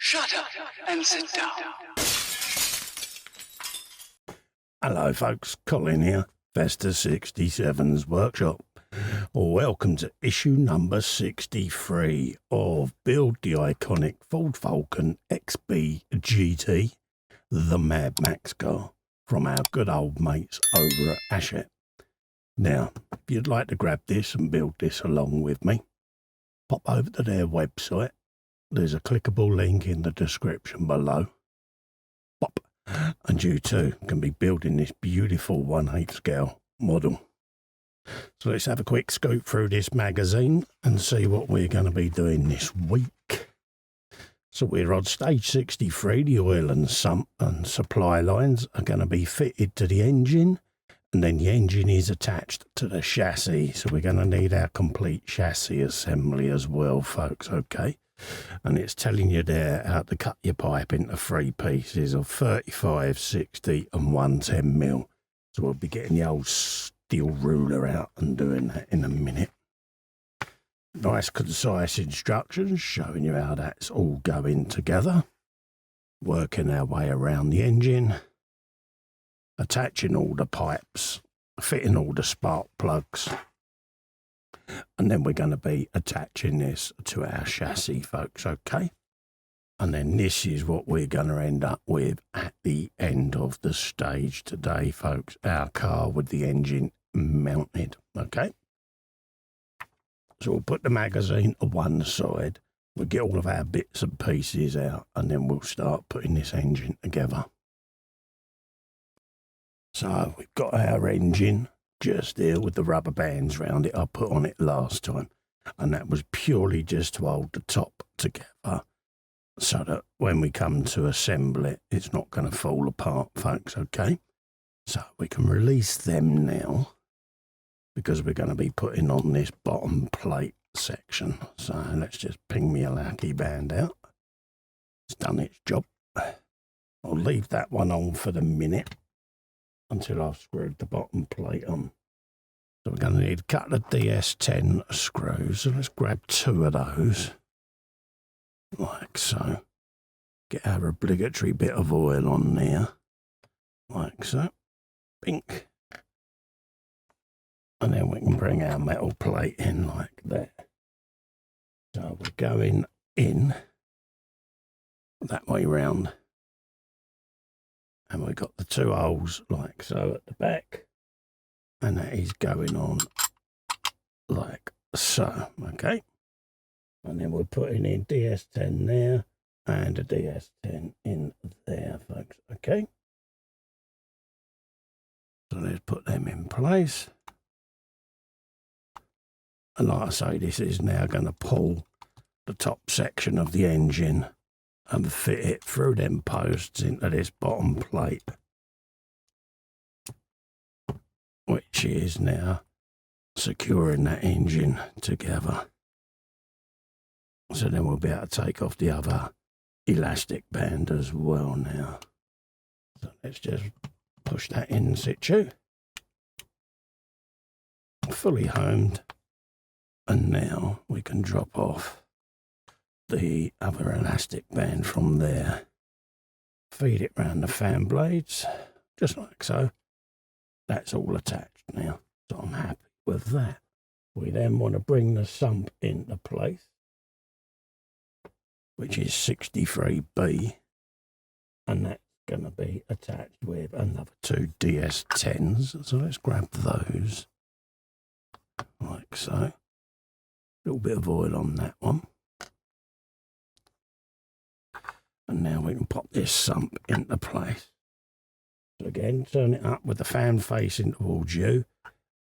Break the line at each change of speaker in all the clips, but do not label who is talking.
Shut up and sit down.
Hello folks, Colin here, Vesta 67's workshop. Welcome to issue number 63 of Build the Iconic Ford Falcon XB GT, the madmax car, from our good old mates over at Hachette. Now, if you'd like to grab this and build this along with me, pop over to their website. There's a clickable link in the description below. Pop, and you too can be building this beautiful 1/8 scale model. So let's have a quick scoop through this magazine and see what we're going to be doing this week. So we're on stage 63. The oil and sump and supply lines are going to be fitted to the engine, and then the engine is attached to the chassis. So we're going to need our complete chassis assembly as well, folks, okay? And it's telling you there how to cut your pipe into 3 pieces of 35, 60 and 110 mil. So we'll be getting the old steel ruler out and doing that in a minute. Nice concise instructions showing you how that's all going together. Working our way around the engine. Attaching all the pipes. Fitting all the spark plugs. And then we're going to be attaching this to our chassis, folks, okay? And then this is what we're going to end up with at the end of the stage today, folks. Our car with the engine mounted, okay? So we'll put the magazine to one side. We'll get all of our bits and pieces out, and then we'll start putting this engine together. So we've got our engine just here with the rubber bands round it I put on it last time, and that was purely just to hold the top together so that when we come to assemble it, it's not going to fall apart, folks, okay? So we can release them now because we're going to be putting on this bottom plate section. So let's just ping me a lucky band out. It's done its job. I'll leave that one on for the minute until I've screwed the bottom plate on. So we're going to need a couple of DS10 screws. So let's grab 2 of those, like so. Get our obligatory bit of oil on there, like so. Pink. And then we can bring our metal plate in like that. So we're going in that way round. And we've got the 2 holes like so at the back. And that is going on like so, okay? And then we're putting in DS10 there and a DS10 in there, folks, okay? So let's put them in place. And like I say, this is now going to pull the top section of the engine and fit it through them posts into this bottom plate, which is now securing that engine together. So then we'll be able to take off the other elastic band as well now. So let's just push that in situ. Fully homed. And now we can drop off the other elastic band from there. Feed it round the fan blades, just like so. That's all attached now, so I'm happy with that. We then want to bring the sump into place, which is 63B, and that's going to be attached with another 2 DS10s. So let's grab those, like so. A little bit of oil on that one. And now we can pop this sump into place. So again, turn it up with the fan facing towards you.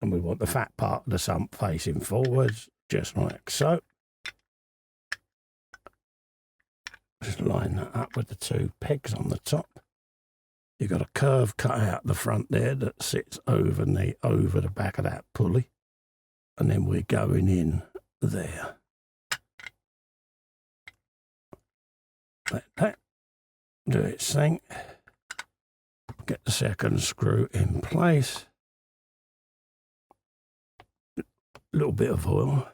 And we want the fat part of the sump facing forwards, just like so. Just line that up with the 2 pegs on the top. You've got a curve cut out the front there that sits over the back of that pulley. And then we're going in there. Let that do its thing. Get the second screw in place. A little bit of oil,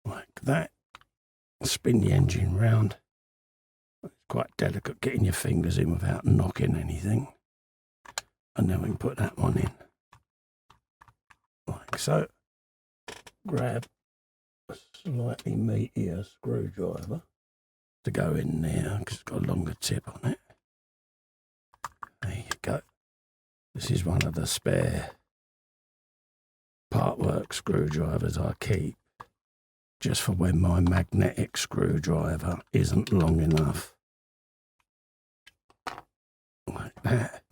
like that. Spin the engine round. quite delicate getting your fingers in without knocking anything. And then we can put that one in. Like so. Grab a slightly meatier screwdriver to go in there because it's got a longer tip on it. There you go. This is one of the spare Partwork screwdrivers I keep just for when my magnetic screwdriver isn't long enough. Like that.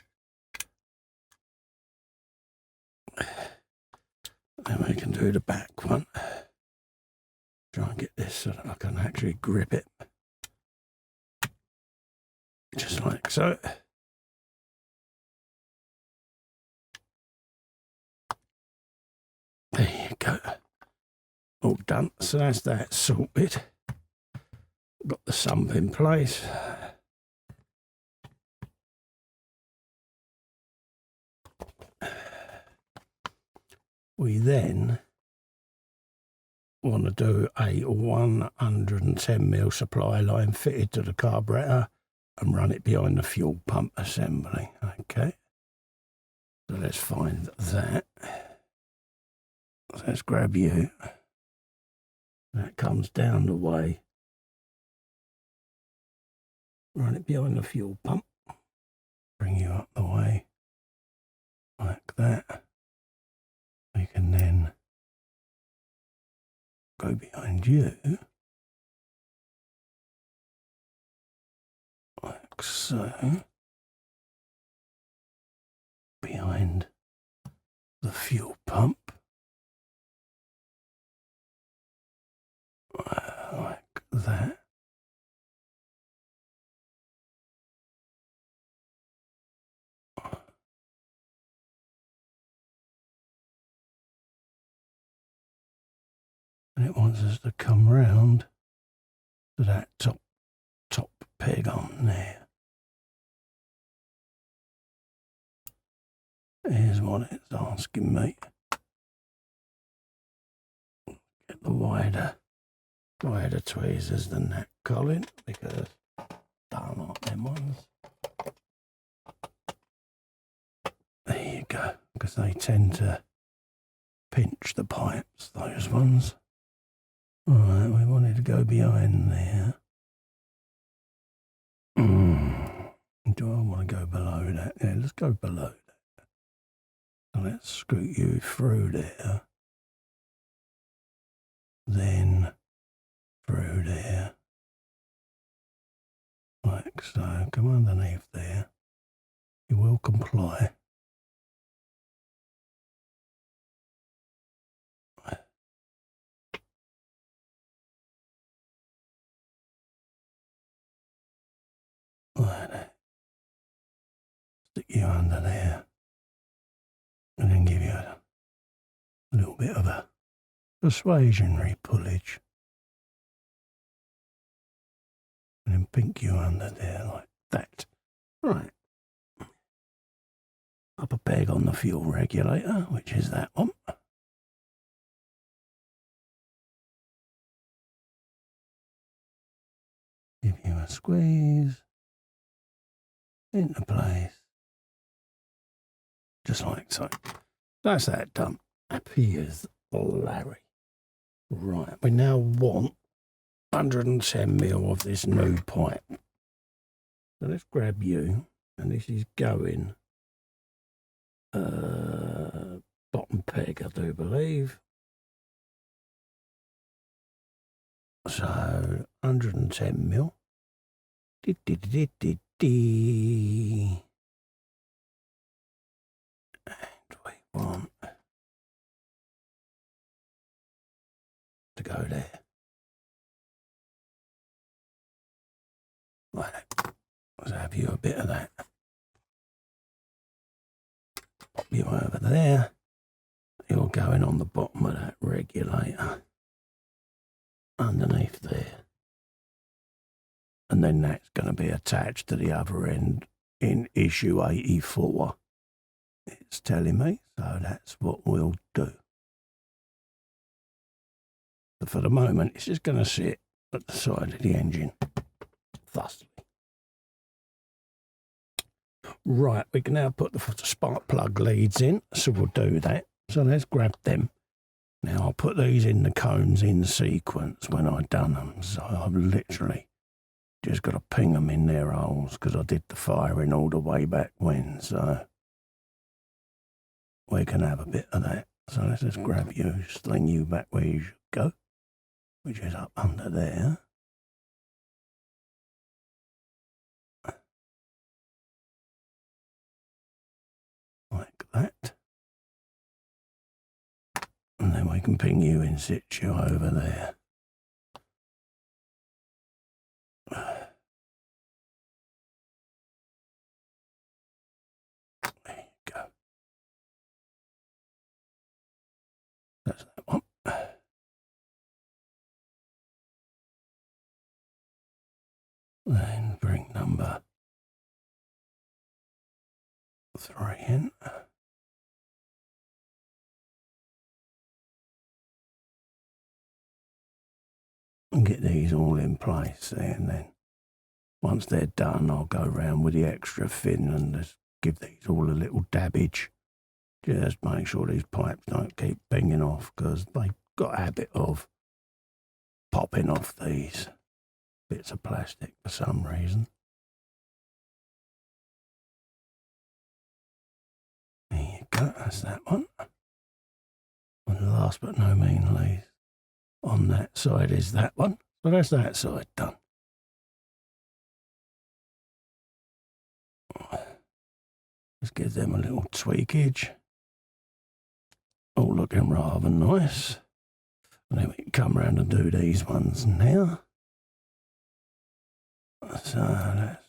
Then we can do the back one. Try and get this so that I can actually grip it. Just like so. There you go. All done. So that's that sorted. Got the sump in place. We then want to do a 110mm supply line fitted to the carburetor and run it behind the fuel pump assembly. Okay. So let's find that. So let's grab you. That comes down the way. Run it behind the fuel pump. Bring you up the way. Like that. We can then go behind you. Like so. Behind the fuel pump. Like that. And it wants us to come round to that top peg on there. Here's what it's asking me. Get the wider tweezers than that, Colin, because I don't like them ones. There you go, because they tend to pinch the pipes, those ones. Alright, we wanted to go behind there. Do I want to go below that? Yeah, let's go below that. So let's scoot you through there. Then through there. Like so. Come underneath there. You will comply. Like that. Stick you under there. And then give you a little bit of a persuasionary pullage. And then pink you under there like that. Right. Up a peg on the fuel regulator, which is that one. Give you a squeeze. Into place. Just like so. That's that done. Happy as Larry. Right, we now want 110mm of this new pipe. So let's grab you, and this is going bottom peg, I do believe. So 110mm. And we want to go there. Like that. Let's have you a bit of that. Pop you over there. You're going on the bottom of that regulator. Underneath there. And then that's going to be attached to the other end in issue 84. It's telling me, so that's what we'll do. But for the moment, it's just going to sit at the side of the engine, thusly. Right, we can now put the spark plug leads in, so we'll do that. So let's grab them. Now I'll put these in the cones in sequence when I've done them. So I've literally just got to ping them in their holes because I did the firing all the way back when. So we can have a bit of that. So let's just grab you, sling you back where you should go, which is up under there. Like that. And then we can ping you in situ over there. There you go. That's that one. Then bring number 3 in. And get these all in place there, and then once they're done, I'll go round with the extra fin and just give these all a little dabbage. Just make sure these pipes don't keep pinging off because they've got a habit of popping off these bits of plastic for some reason. There you go, that's that one. And last but no means least, on that side is that one. So that's that side done. Let's give them a little tweakage. All looking rather nice. And then we can come round and do these ones now. So let's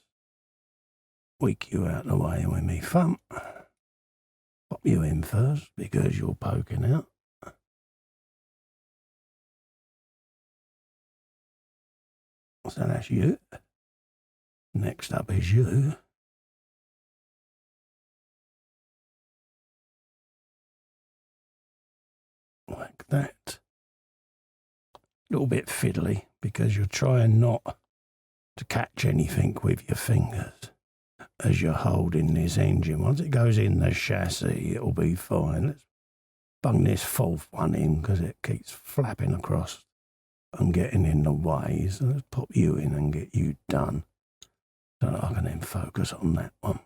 weak you out of the way with me thumb. Pop you in first because you're poking out. So that's you. Next up is you. Like that. A little bit fiddly because you're trying not to catch anything with your fingers as you're holding this engine. Once it goes in the chassis, it'll be fine. Let's bung this fourth one in because it keeps flapping across and getting in the way. So let's pop you in and get you done so that I can then focus on that one.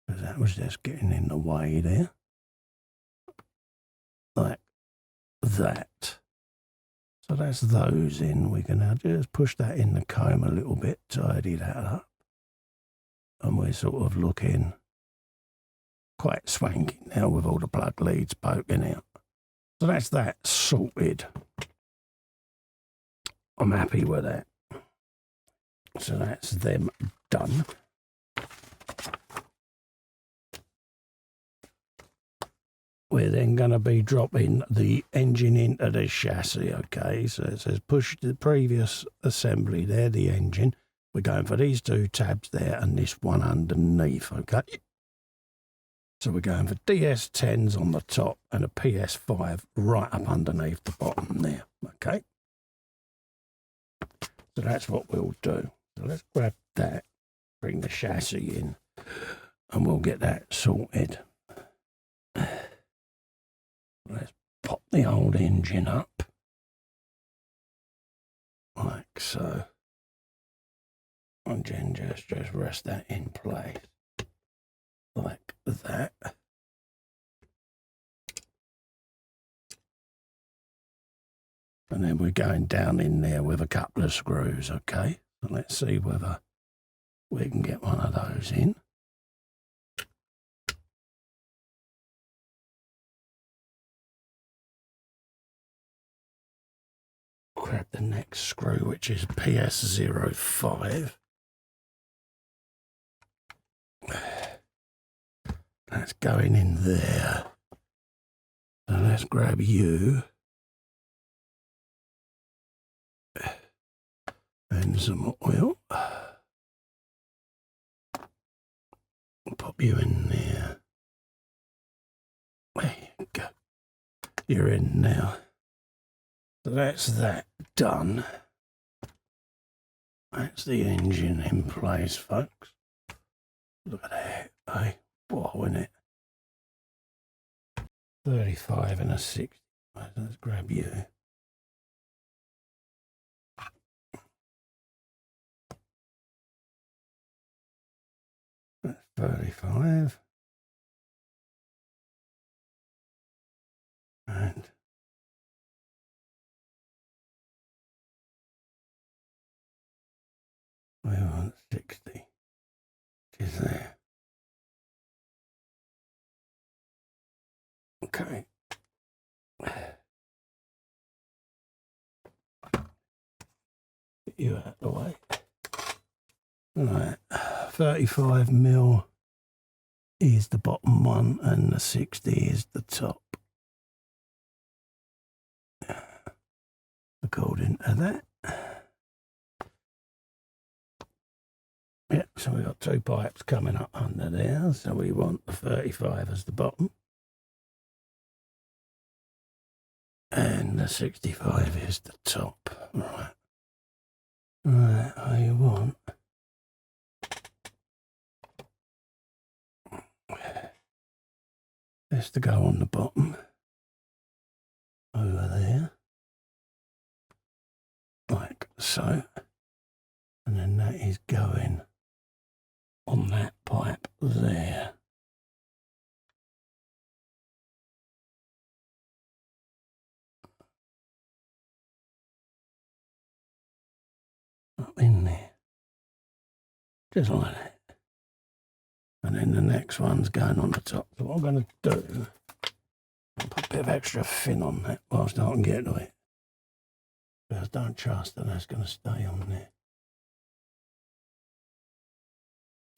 Because that was just getting in the way there. Like that. So that's those in. We can now just push that in the comb a little bit, tidy that up. And we're sort of looking quite swanky now with all the plug leads poking out. So that's that sorted. I'm happy with that. So that's them done. We're then going to be dropping the engine into the chassis, okay? So it says push the previous assembly there, the engine. We're going for these two tabs there and this one underneath, okay? So we're going for DS10s on the top and a PS5 right up underneath the bottom there, okay? So that's what we'll do. So let's grab that, bring the chassis in, and we'll get that sorted. Let's pop the old engine up, like so. And then just rest that in place, like that. And then we're going down in there with a couple of screws, okay? So let's see whether we can get one of those in. Grab the next screw, which is PS05. That's going in there. So let's grab you. And some oil. Pop you in there. There you go. You're in now. So that's that done. That's the engine in place, folks. Look at that, eh? Wow, isn't it? 35 and a 60. Right, let's grab you. That's 35. And we want 60, which is there. Okay. Get you out of the way. Right, 35 mil is the bottom one and the 60 is the top. According to that. Yep, so we've got two pipes coming up under there, so we want the 35 as the bottom. And the 65 is the top. Right. Right, I want this to go on the bottom. Over there. Like so. And then that is going on that pipe there. Up in there. Just like that. And then the next one's going on the top. So what I'm going to do, I'll put a bit of extra fin on that whilst I can get to it. Because I don't trust that that's going to stay on there.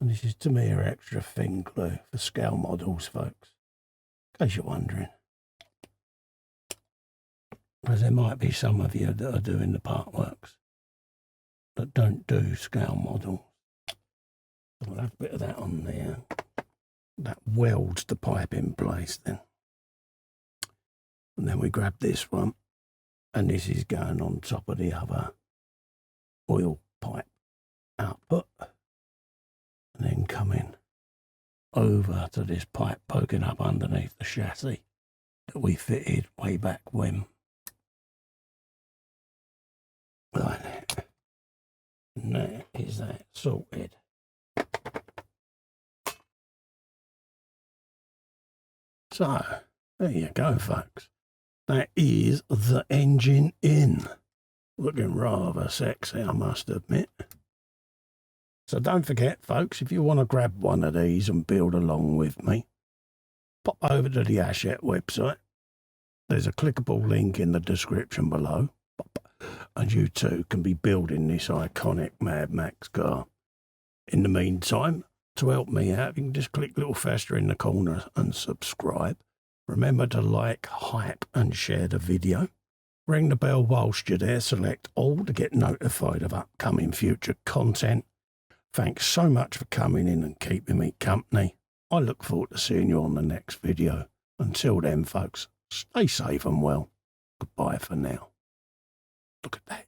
And this is to me an extra fin glue for scale models, folks. In case you're wondering. Because there might be some of you that are doing the Partworks that don't do scale models. So we'll have a bit of that on there. That welds the pipe in place then. And then we grab this one. And this is going on top of the other oil pipe output. And then coming over to this pipe poking up underneath the chassis that we fitted way back when. Like that. And there is that sorted. So, there you go, folks. That is the engine in. Looking rather sexy, I must admit. So don't forget, folks, if you want to grab one of these and build along with me, pop over to the Hachette website. There's a clickable link in the description below. And you too can be building this iconic madmax car. In the meantime, to help me out, you can just click little faster in the corner and subscribe. Remember to like, hype and share the video. Ring the bell whilst you're there. Select all to get notified of upcoming future content. Thanks so much for coming in and keeping me company. I look forward to seeing you on the next video. Until then, folks, stay safe and well. Goodbye for now. Look at that.